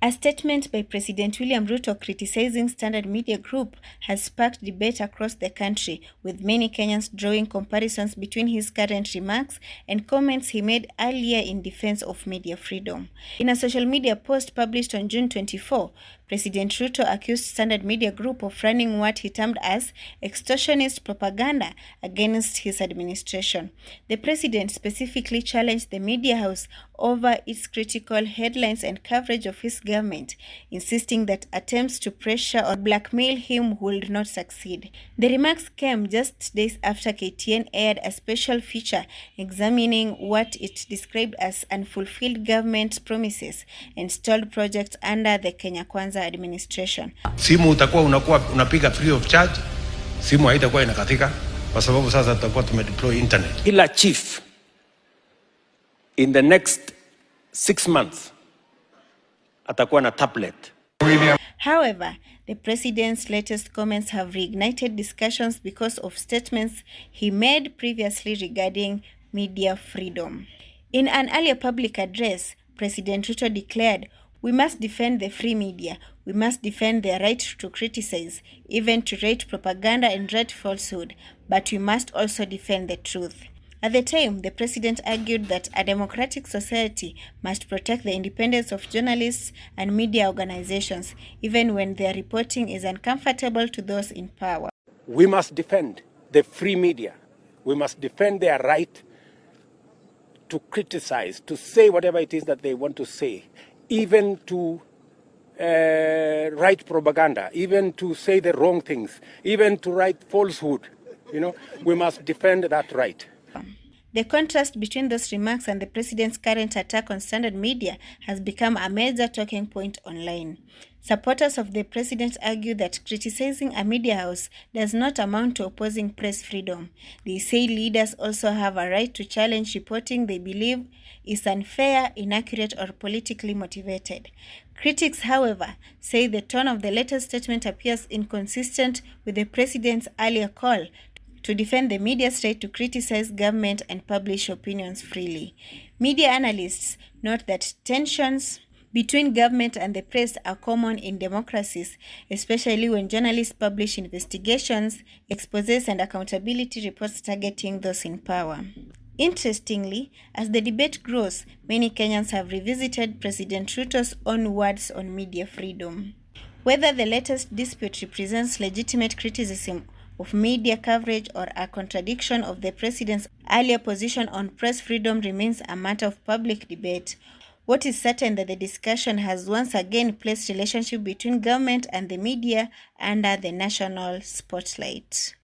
A statement by President William Ruto criticizing Standard Media Group has sparked debate across the country, with many Kenyans drawing comparisons between his current remarks and comments he made earlier in defense of media freedom. In a social media post published on June 24, President Ruto accused Standard Media Group of running what he termed as extortionist propaganda against his administration. The president specifically challenged the media house over its critical headlines and coverage of his government, insisting that attempts to pressure or blackmail him would not succeed. The remarks came just days after KTN aired a special feature examining what it described as unfulfilled government promises and stalled projects under the Kenya Kwanza administration. Simu utakuwa unapiga free of charge, simu haitakuwa inakatika kwa sababu sasa tutakuwa tumedeploy internet. Kila chief in the next 6 months atakuwa na tablet. However, the president's latest comments have reignited discussions because of statements he made previously regarding media freedom. In an earlier public address, President Ruto declared, "We must defend the free media. We must defend their right to criticize, even to write propaganda and write falsehood, but we must also defend the truth." At the time, the president argued that a democratic society must protect the independence of journalists and media organizations, even when their reporting is uncomfortable to those in power. We must defend the free media. We must defend their right to criticize, to say whatever it is that they want to say, even to write propaganda, even to say the wrong things, even to write falsehood. We must defend that right. The contrast between those remarks and the president's current attack on Standard Media has become a major talking point online. Supporters of the president argue that criticizing a media house does not amount to opposing press freedom. They say leaders also have a right to challenge reporting they believe is unfair, inaccurate, or politically motivated. Critics, however, say the tone of the latest statement appears inconsistent with the president's earlier call to defend the media's right to criticize government and publish opinions freely. Media analysts note that tensions between government and the press are common in democracies, especially when journalists publish investigations, exposés, and accountability reports targeting those in power. Interestingly, as the debate grows, many Kenyans have revisited President Ruto's own words on media freedom. Whether the latest dispute represents legitimate criticism of media coverage or a contradiction of the president's earlier position on press freedom remains a matter of public debate. What is certain that the discussion has once again placed relationship between government and the media under the national spotlight.